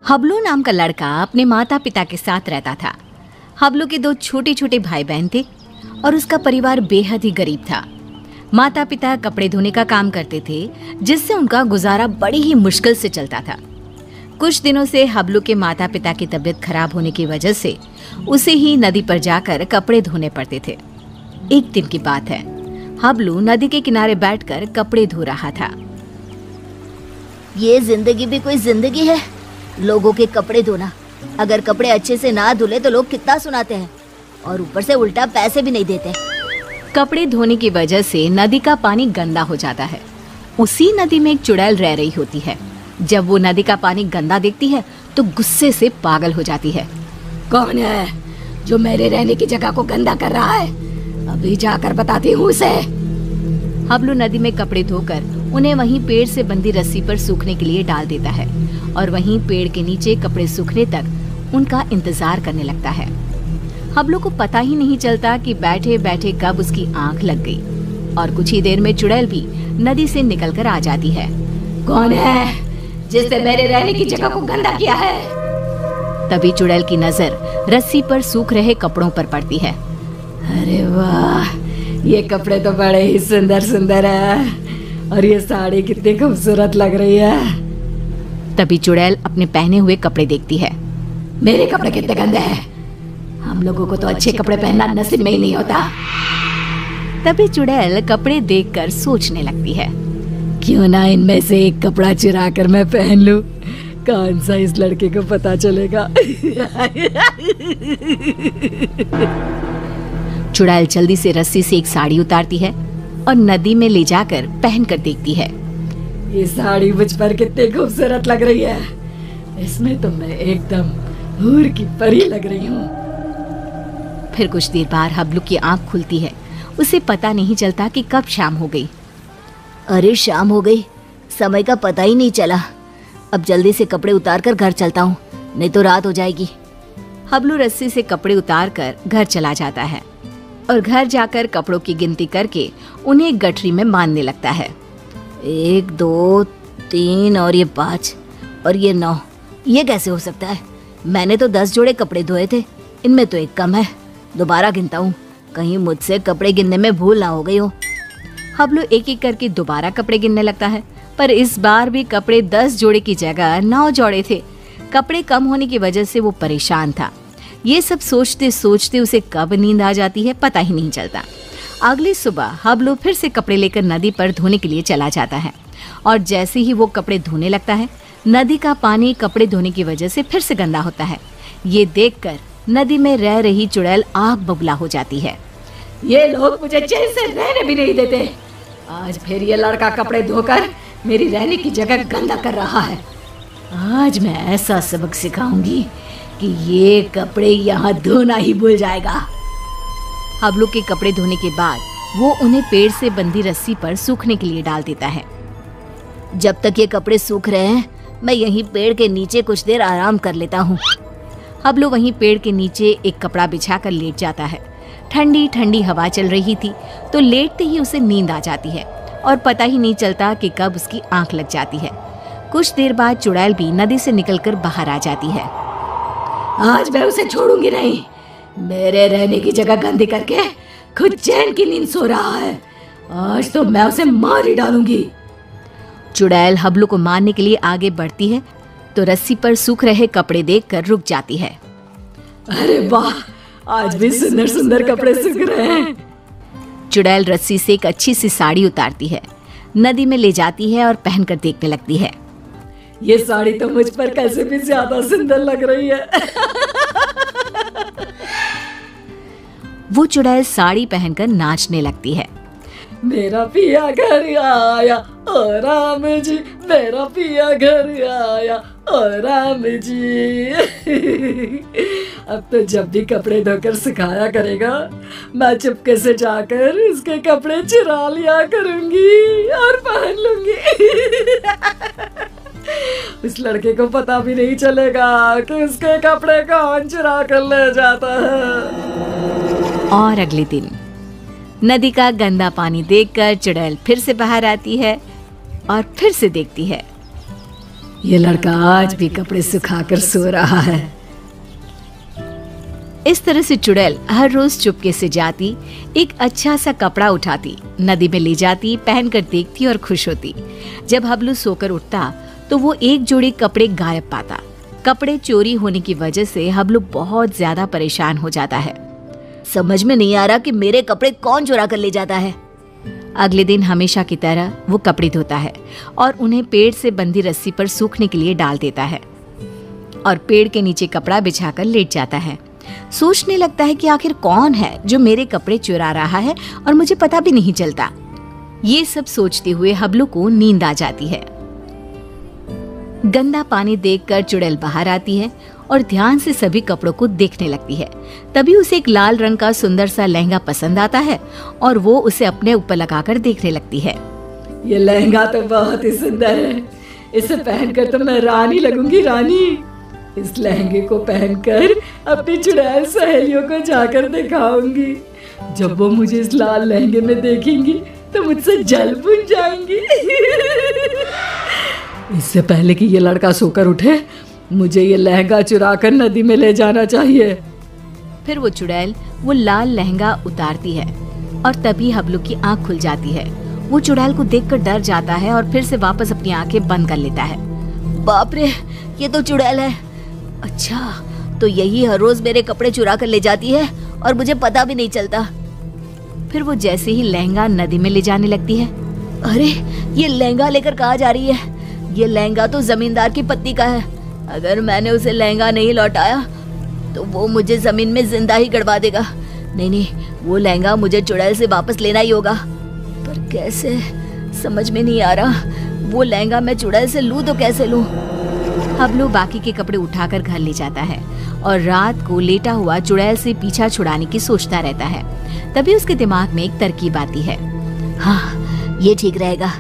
हबलू नाम का लड़का अपने माता पिता के साथ रहता था। हबलू के 2 छोटे छोटे भाई बहन थे और उसका परिवार बेहद ही गरीब था। माता पिता कपड़े धोने का काम करते थे, जिससे उनका गुजारा बड़ी ही मुश्किल से चलता था। कुछ दिनों से हबलू के माता पिता की तबीयत खराब होने की वजह से उसे ही नदी पर जाकर कपड़े धोने पड़ते थे। एक दिन की बात है, हबलू नदी के किनारे बैठकर कपड़े धो रहा था। ये जिंदगी भी कोई जिंदगी है, लोगों के कपड़े धोना। अगर कपड़े अच्छे से ना धुले तो लोग कितना सुनाते हैं और ऊपर से उल्टा पैसे भी नहीं देते। कपड़े धोने की वजह से नदी का पानी गंदा हो जाता है। उसी नदी में एक चुड़ैल रह रही होती है। जब वो नदी का पानी गंदा देखती है तो गुस्से से पागल हो जाती है। कौन है जो मेरे रहने की जगह को गंदा कर रहा है? अभी जाकर बताती हूँ उसे। हबलू नदी में कपड़े धोकर उन्हें वहीं पेड़ से बंधी रस्सी पर सूखने के लिए डाल देता है और वहीं पेड़ के नीचे कपड़े सूखने तक उनका इंतजार करने लगता है। हबलू को पता ही नहीं चलता कि बैठे बैठे कब उसकी आंख लग गई और कुछ ही देर में चुड़ैल भी नदी से निकलकर आ जाती है। कौन है जिसने मेरे रहने की जगह को गंदा किया है? तभी चुड़ैल की नजर रस्सी पर सूख रहे कपड़ों पर पड़ती है। अरे वाह, ये कपड़े तो बड़े ही सुंदर सुंदर है और ये साड़ी कितनी खूबसूरत लग रही है। तभी चुड़ैल अपने पहने हुए कपड़े देखती है। मेरे कपड़े कितने गंदे हैं, हम लोगों को तो अच्छे कपड़े पहनना नसीब में ही नहीं होता। तभी चुड़ैल कपड़े देखकर सोचने लगती है, क्यों ना इनमें से एक कपड़ा चुरा कर मैं पहन लूं, कौन सा इस लड़के को पता चलेगा। चुड़ैल जल्दी से रस्सी से एक साड़ी उतारती है और नदी में ले जाकर पहन कर देखती है। ये साड़ी मुझ पर कितनी खूबसूरत लग रही है, इसमें तो मैं एकदम हूर की परी लग रही हूँ। फिर कुछ देर बाद हबलू की आंख खुलती है। उसे पता नहीं चलता कि कब शाम हो गई। अरे शाम हो गई, समय का पता ही नहीं चला। अब जल्दी से कपड़े उतार कर घर चलता हूँ, नहीं तो रात हो जाएगी। हबलू रस्सी से कपड़े उतार कर घर चला जाता है और घर जाकर कपड़ों की गिनती करके उन्हें एक गठरी में बांधने लगता है। 1 2 3 और ये 5 और ये 9, ये कैसे हो सकता है? मैंने तो 10 जोड़े कपड़े धोए थे, इनमें तो एक कम है। दोबारा गिनता हूँ, कहीं मुझसे कपड़े गिनने में भूल ना हो गई हो। हबलू एक एक करके दोबारा कपड़े गिनने लगता है, पर इस बार भी कपड़े 10 जोड़े की जगह 9 जोड़े थे। कपड़े कम होने की वजह से वो परेशान था। ये सब सोचते सोचते उसे कब नींद आ जाती है पता ही नहीं चलता। अगली सुबह हबलू फिर से कपड़े लेकर नदी पर धोने के लिए चला जाता है और जैसे ही वो कपड़े धोने लगता है, नदी का पानी कपड़े धोने की वजह से फिर से गंदा होता है। ये देखकर नदी में रह रही चुड़ैल आग बबूला हो जाती है। ये लोग मुझे चैन से रहने भी नहीं देते। आज फिर ये लड़का कपड़े धोकर मेरी रहने की जगह गंदा कर रहा है। आज मैं ऐसा सबक सिखाऊंगी कि ये कपड़े यहाँ धोना ही भूल जाएगा। हबलू के कपड़े धोने के बाद वो उन्हें पेड़ से बंधी रस्सी पर सूखने के लिए डाल देता है। जब तक ये कपड़े सूख रहे हैं, मैं यहीं पेड़ के नीचे कुछ देर आराम कर लेता हूँ। हबलू वहीं पेड़ के नीचे एक कपड़ा बिछाकर लेट जाता है। ठंडी ठंडी हवा चल रही थी तो लेटते ही उसे नींद आ जाती है और पता ही नहीं चलता कि कब उसकी आंख लग जाती है। कुछ देर बाद चुड़ैल भी नदी से निकलकर बाहर आ जाती है। आज मैं उसे छोड़ूंगी नहीं। मेरे रहने की जगह गंदी करके खुद चैन की नींद सो रहा है। आज तो मैं उसे मार ही डालूंगी। चुड़ैल हबलू को मारने के लिए आगे बढ़ती है तो रस्सी पर सूख रहे कपड़े देखकर रुक जाती है। अरे वाह, आज भी सुंदर सुंदर कपड़े सूख रहे हैं। चुड़ैल रस्सी से एक अच्छी सी साड़ी उतारती है, नदी में ले जाती है और पहनकर देखने लगती है। ये साड़ी तो मुझ पर कैसे भी ज्यादा सुंदर लग रही है। वो चुड़ैल साड़ी पहनकर नाचने लगती है। मेरा पिया घर आया ओ राम जी, मेरा पिया घर आया ओ राम जी। अब तो जब भी कपड़े धोकर सुखाया करेगा, मैं चुपके से जाकर उसके कपड़े चुरा लिया करूंगी और पहन लूंगी। उस लड़के को पता भी नहीं चलेगा कि उसके कपड़े कौन चुरा कर ले जाता है। और अगले दिन नदी का गंदा पानी देखकर चुड़ैल फिर से बाहर आती है और फिर से देखती है। ये लड़का आज भी कपड़े सुखाकर सो रहा है। इस तरह से चुड़ैल हर रोज चुपके से जाती, एक अच्छा सा कपड़ा उठाती, नदी में ले जाती, पहनकर देखती और खुश होती। जब हबलू सोकर उठता तो वो एक जोड़ी कपड़े गायब पाता। कपड़े चोरी होने की वजह से हबलू बहुत ज्यादा परेशान हो जाता है। समझ में नहीं आ रहा कि मेरे कपड़े कौन चुरा कर ले जाता है। अगले दिन हमेशा की तरह वो कपड़े धोता है और उन्हें पेड़ से बंधी रस्सी पर सूखने के लिए डाल देता है और पेड़ के नीचे कपड़ा बिछाकर लेट जाता है। सोचने लगता है कि आखिर कौन है जो मेरे कपड़े चुरा रहा है और मुझे पता भी नहीं चलता। ये सब सोचते हुए हबलू को नींद आ जाती है। गंदा पानी देखकर चुड़ैल बाहर आती है और ध्यान से सभी कपड़ों को देखने लगती है। तभी उसे एक लाल रंग का सुंदर सा लहंगा पसंद आता है और वो उसे अपने ऊपर लगाकर देखने लगती है। ये लहंगा तो बहुत ही सुंदर है, इसे पहनकर तो मैं रानी लगूंगी, रानी। इस लहंगे को पहनकर अपनी चुड़ैल सहेलियों को जाकर दिखाऊंगी। जब वो मुझे इस लाल लहंगे में देखेंगी तो मुझसे जल बुझ जाएंगी। इससे पहले कि ये लड़का सोकर उठे, मुझे ये लहंगा चुराकर नदी में ले जाना चाहिए। फिर वो चुड़ैल वो लाल लहंगा उतारती है और तभी हबलू की आंख खुल जाती है। वो चुड़ैल को देखकर डर जाता है और फिर से वापस अपनी आंखें बंद कर लेता है। बाप रे, ये तो चुड़ैल है। अच्छा, तो यही हर रोज मेरे कपड़े चुरा कर ले जाती है और मुझे पता भी नहीं चलता। फिर वो जैसे ही लहंगा नदी में ले जाने लगती है। अरे, ये लहंगा लेकर कहाँ जा रही है? ये लहंगा तो जमींदार की पत्नी का है। अगर मैंने उसे लहंगा नहीं लौटाया तो वो मुझे जमीन में जिंदा ही गड़वा देगा। नहीं, वो लहंगा मुझे चुड़ैल से वापस लेना ही होगा। पर कैसे, समझ में नहीं आ रहा। वो लहंगा मैं चुड़ैल से लूं तो कैसे लूं? हबलू बाकी के कपड़े उठाकर घर ले जाता है और रात को लेटा हुआ चुड़ैल से पीछा छुड़ाने की सोचता रहता है। तभी उसके दिमाग में एक तरकीब आती है। हाँ, ये ठीक रहेगा।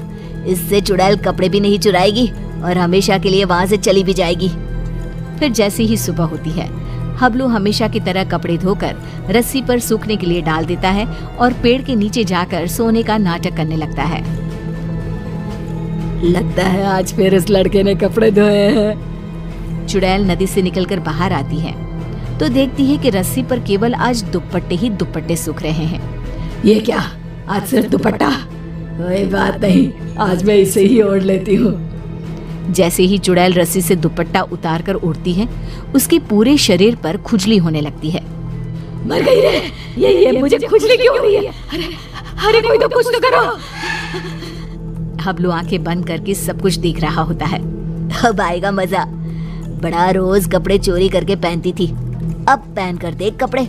इससे चुड़ैल कपड़े भी नहीं चुराएगी और हमेशा के लिए वहाँ से चली भी जाएगी। फिर जैसे ही सुबह होती है, हबलू हमेशा की तरह कपड़े धोकर रस्सी पर सूखने के लिए डाल देता है और पेड़ के नीचे जाकर सोने का नाटक करने लगता है। लगता है आज फिर इस लड़के ने कपड़े धोए हैं। चुड़ैल नदी से निकलकर बाहर आती है तो देखती है कि रस्सी पर केवल आज दुपट्टे ही दुपट्टे सूख रहे हैं। ये क्या, आज सिर्फ दुपट्टा? कोई बात नहीं, आज मैं इसे ही ओढ़ लेती हूँ। जैसे ही चुड़ैल रस्सी से दुपट्टा उतार कर उड़ती है, उसके पूरे शरीर पर खुजली होने लगती है। मर गई रे, ये मुझे खुजली क्यों हो रही है? अरे कोई तो कुछ तो करो। हबलू आंखें बंद करके सब कुछ देख रहा होता है। अब आएगा मजा। बड़ा रोज कपड़े चोरी करके पहनती थी, अब पहन कर देख कपड़े।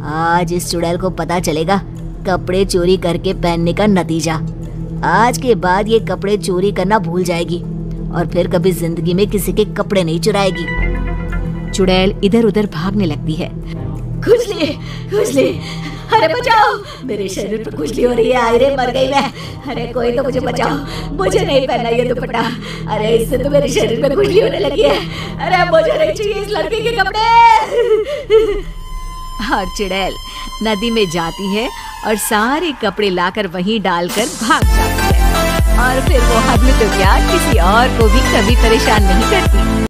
आज इस चुड़ैल को पता चलेगा कपड़े चोरी करके पहनने का नतीजा। आज के बाद ये कपड़े चोरी करना भूल जाएगी और फिर कभी जिंदगी में किसी के कपड़े नहीं चुराएगी। चुड़ैल इधर उधर भागने लगती है। खुजली, खुजली, अरे बचाओ, मेरे शरीर पर खुजली हो रही है। अरे मर गई मैं। अरे कोई तो मुझे बचाओ, मुझे नहीं पहनना ये दुपट्टा। अरे इससे तो मेरे शरीर में खुजली होने लगी है। अरे मुझे नहीं चाहिए इस लड़के के कपड़े। और चुड़ैल नदी में जाती है और सारे कपड़े लाकर वहीं डालकर भाग जाती है। और फिर वो हबलू तो क्या, किसी और को भी कभी परेशान नहीं करती।